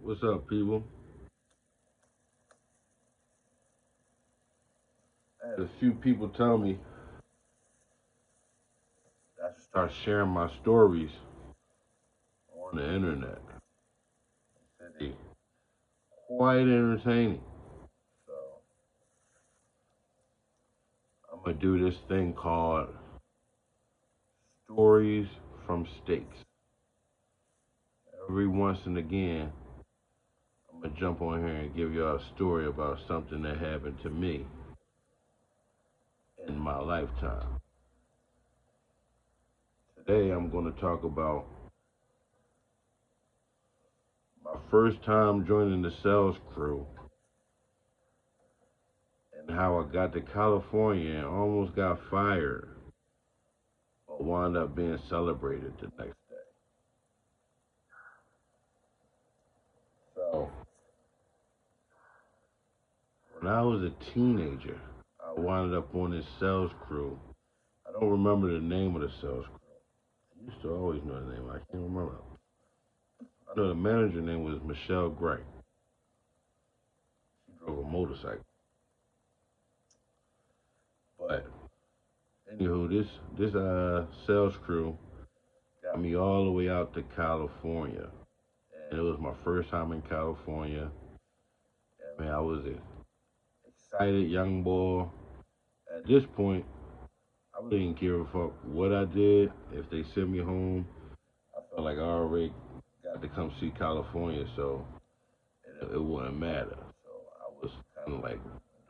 What's up, people? I had a few people tell me I should start sharing my stories on the internet. Said they quite entertaining. So I'm gonna do this thing called stories from steaks. Every once and again, I'm gonna jump on here and give y'all a story about something that happened to me in my lifetime. Today, I'm gonna talk about my first time joining the sales crew and how I got to California and almost got fired, but wound up being celebrated the next day. So, when I was a teenager, I wound up on this sales crew. I don't remember the name of the sales crew. I used to always know the name. I can't remember. I know the manager name was Michelle Gray. She drove a motorcycle. But anywho, this sales crew got me all the way out to California, and it was my first time in California. I mean, I was an excited young boy. At this point, I really didn't give a fuck what I did. If they sent me home, I felt like I already got to come see California, so it wouldn't matter. So I was kind of like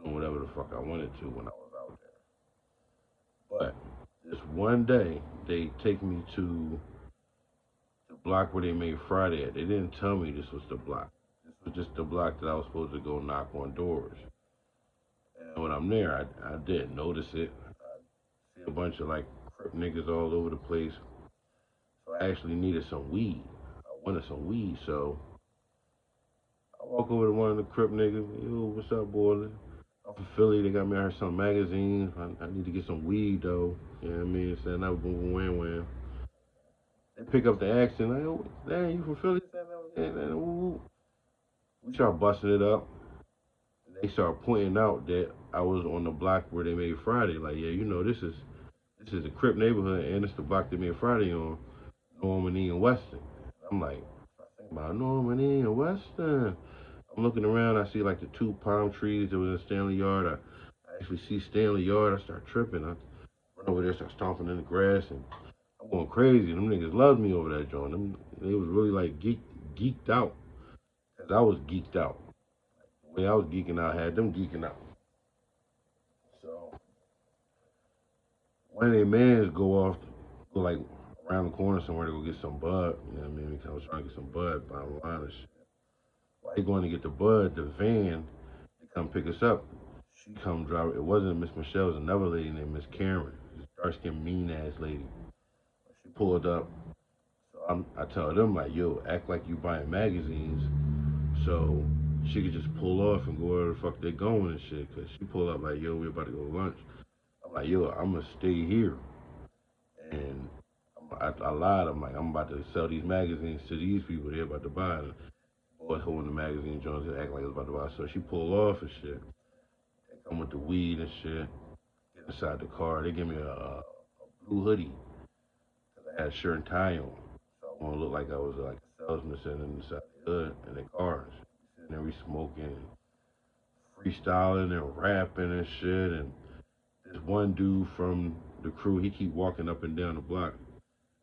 doing whatever the fuck I wanted to when I was out there. But this one day, they take me to the block where they made Friday at. They didn't tell me this was the block. This was just the block that I was supposed to go knock on doors. And when I'm there, I didn't notice it. I see a bunch of like crip niggas all over the place. So I actually needed some weed. I wanted some weed, so I walk over to one of the crip niggas. Yo, what's up, boy? I'm from Philly. They got me out here some magazines. I need to get some weed though. You know what I mean? Saying that boom, wham, wham. They pick up the accent. Like, oh, damn, you from Philly? We start busting it up. And they start pointing out that I was on the block where they made Friday. Like, yeah, this is a Crip neighborhood, and it's the block they made Friday on, Normandy and Weston. I'm like, I think about Normandy and Weston. I'm looking around. I see like the two palm trees that was in Stanley Yard. I actually see Stanley Yard. I start tripping. I run over there, start stomping in the grass, and I'm going crazy. Them niggas loved me over that joint. They was really like geeked out, cause I was geeked out. The way I was geeking out had them geeking out. So one of their mans go like around the corner somewhere to go get some bud. You know what I mean? Because I was trying to get some bud by the line and shit. While he going to get the bud, the van to come pick us up. She come drive. It wasn't Miss Michelle. It was another lady named Miss Karen. This dark skinned mean ass lady. She pulled up. So I tell them like, yo, act like you buying magazines, so she could just pull off and go where the fuck they going and shit. Cause she pulled up like, yo, we about to go to lunch. I'm like, yo, I'm gonna stay here. And I lied. I'm like, I'm about to sell these magazines to these people. They're about to buy it. Boy, holding the magazine joints and act like I was about to buy. So she pulled off and shit. They come with the weed and shit. Get inside the car. They give me a blue hoodie because I had a shirt and tie on. So I want to look like I was like a salesman sitting inside the hood in the cars. Sitting there, we smoking, freestyling and rapping and shit. And this one dude from the crew, he keep walking up and down the block.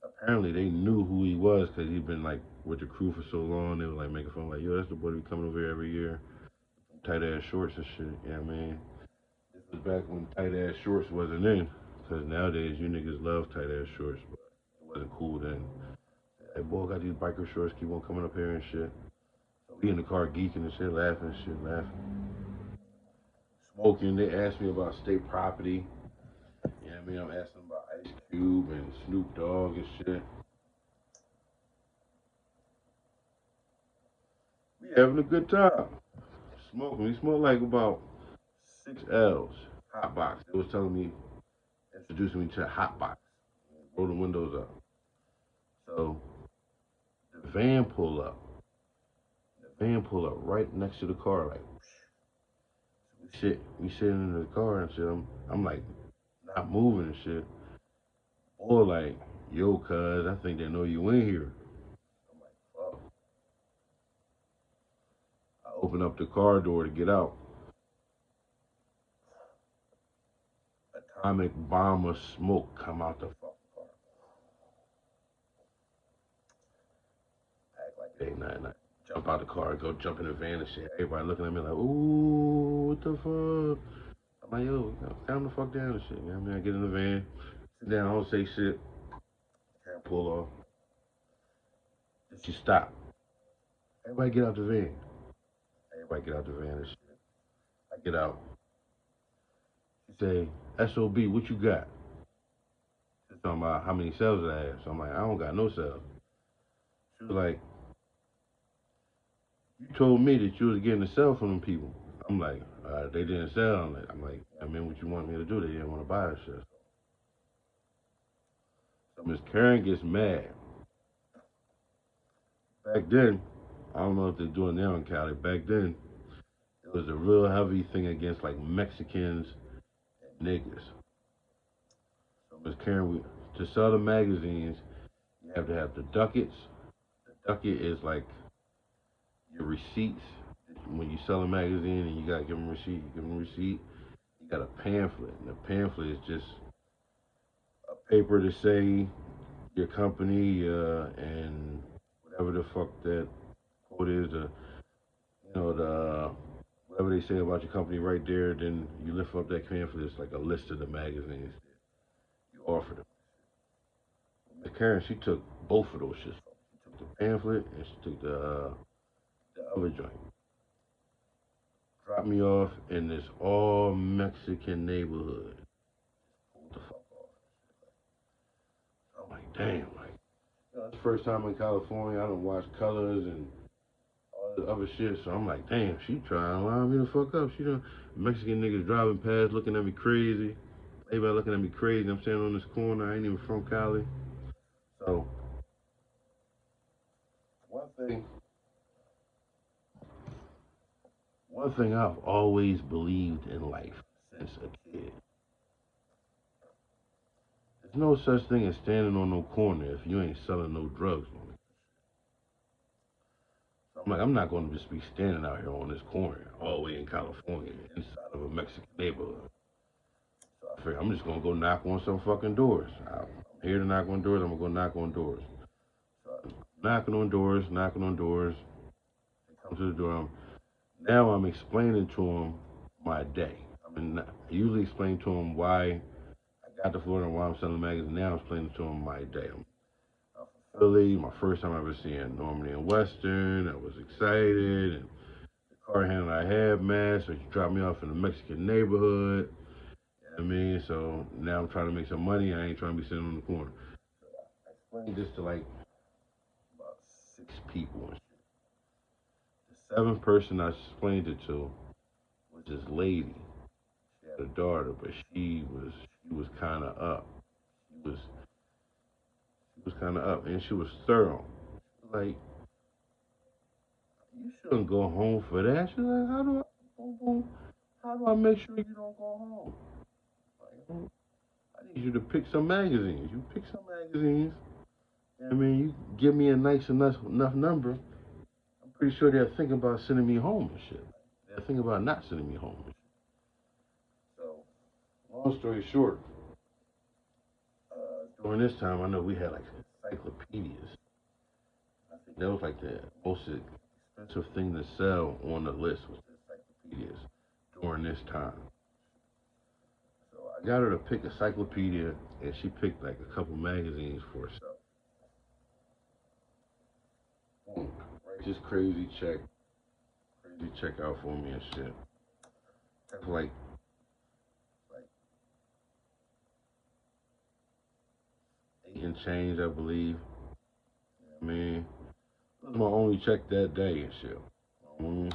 Apparently, they knew who he was because he'd been like with the crew for so long. They were like making fun, like, yo, that's the boy that be coming over here every year, tight ass shorts and shit. Yeah, man. This was back when tight ass shorts wasn't in. Because nowadays, you niggas love tight ass shorts, but it wasn't cool then. Hey, boy, got these biker shorts, keep on coming up here and shit. So we in the car geeking and shit, laughing and shit, laughing. Smoking, they asked me about state property. You know what I mean? I'm asking them about Ice Cube and Snoop Dogg and shit. We having a good time. Smoking. We smoked like about 6 L's. Hot box. They was telling me, introducing me to hot box. Roll the windows up. So the van pull up. Van pull up right next to the car, like we sitting in the car and shit. I'm like not moving and shit. Or like, yo, cuz, I think they know you in here. I'm like, fuck. I open up the car door to get out. Atomic bomb of smoke come out the fucking car. Act like it ain't nothing. I jump out the car, go jump in the van and shit. Everybody looking at me like, ooh, what the fuck? I'm like, yo, calm the fuck down and shit. You know what I mean? I get in the van, sit down, I don't say shit. Can't pull off. Then she stop. Everybody get out the van. Everybody get out the van and shit. I get out. She say, SOB, what you got? She's talking about how many cells I have. So I'm like, I don't got no cells. She was like, you told me that you was getting a cell from them people. I'm like, they didn't sell. I'm like, I mean, what you want me to do? They didn't want to buy the shit. So Miss Karen gets mad. Back then, I don't know if they're doing now in Cali. Back then, it was a real heavy thing against like Mexicans and niggas. So Miss Karen, to sell the magazines, you have to have the ducats. The ducat is like your receipts. When you sell a magazine and you gotta give them a receipt, you give them a receipt. You got a pamphlet, and the pamphlet is just a paper to say your company and whatever the fuck that quote is, the whatever they say about your company right there. Then you lift up that pamphlet. It's like a list of the magazines that you offer them. Miss Karen, she took both of those shits. She took the pamphlet and she took the other joint. Dropped me off in this all Mexican neighborhood. Pulled the fuck off. I'm like, damn, like, it's the first time in California. I don't watch Colors and all this other shit. So I'm like, damn, she trying to line me the fuck up. She done Mexican niggas driving past, looking at me crazy. Everybody looking at me crazy. I'm standing on this corner. I ain't even from Cali. So one thing, one thing I've always believed in life since a kid. There's no such thing as standing on no corner if you ain't selling no drugs on it. So I'm like, I'm not going to just be standing out here on this corner all the way in California, inside of a Mexican neighborhood. So I figure I'm just going to go knock on some fucking doors. I'm here to knock on doors. I'm going to go knock on doors. So I'm knocking on doors. They come to the door. Now I'm explaining to them my day. I usually explain to them why I got to Florida and why I'm selling magazines. Now I'm explaining to them my day. I'm from Philly, my first time ever seeing Normandy and Western. I was excited, and the car handler I had mad, so she dropped me off in a Mexican neighborhood. You know what I mean, so now I'm trying to make some money. I ain't trying to be sitting on the corner. So I explained this to like about 6 people and shit. The seventh person I explained it to was this lady. She had a daughter, but she was kind of up. She was kind of up, and she was thorough. She was like, you shouldn't go home for that. She's like, how do I make sure you don't go home? Like, I need you to pick some magazines. You pick some magazines. I mean, you give me a nice enough number. I'm pretty sure they're thinking about sending me home and shit. They're thinking about not sending me home and shit. So, long story short, during this time, I know we had like encyclopedias. I think that was like the most expensive thing to sell on the list was the encyclopedias during this time. So I got her to pick a encyclopedia, and she picked like a couple magazines for herself. Boom, right, just crazy check out for me and shit. That's like 8 and change, I believe. I mean, it was my only check that day and shit. Mm.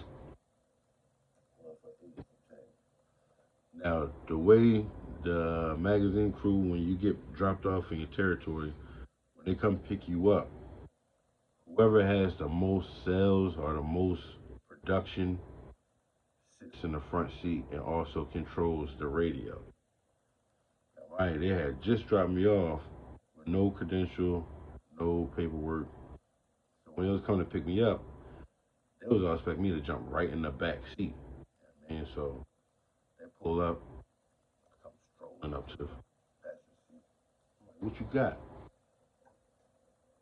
Now, the way the magazine crew, when you get dropped off in your territory, when they come pick you up, whoever has the most sales or the most production sits in the front seat and also controls the radio. Right, they had just dropped me off with no credential, no paperwork. So when it was coming to pick me up, they was all expecting me to jump right in the back seat. And so they pull up, come strolling up to the passenger seat. I'm like, what you got?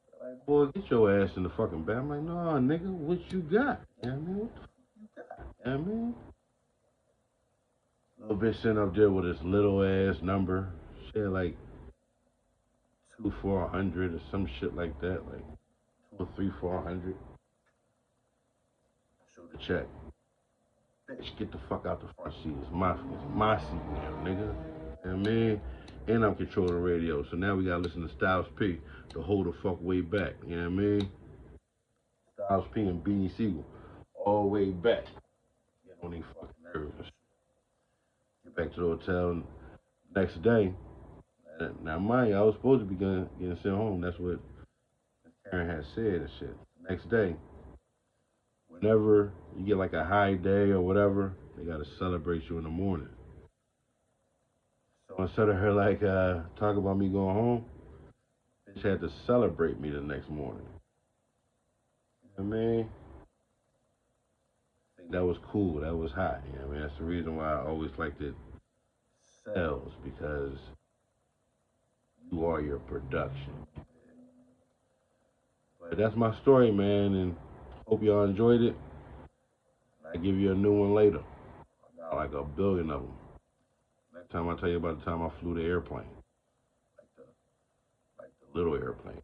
They're like, boy, get your ass in the fucking back. I'm like, no, nigga, what you got? You know what I mean? What the fuck you got? You know what I mean? Little bitch sitting up there with this little ass number. She had like 2 400 or some shit like that, like 2 or 3 400. Showed the check. Bitch, get the fuck out the front seat. It's my seat now, nigga. You know what I mean? And I'm controlling the radio. So now we gotta listen to Styles P to hold the fuck way back. You know what I mean? Styles P and Beanie Siegel. All the way back. Get on these fucking nerves. Get back to the hotel next day. Now, mind you, I was supposed to be getting sent home. That's what Karen had said and shit. Next day, whenever you get like a high day or whatever, they gotta celebrate you in the morning. So instead of her like talk about me going home, she had to celebrate me the next morning. You know what I mean? I think that was cool. That was hot. You know what I mean? That's the reason why I always liked it sales because you are your production. But that's my story, man, and hope y'all enjoyed it. I'll give you a new one later. I got like a billion of them. Next time I tell you about the time I flew the airplane, like the little airplane.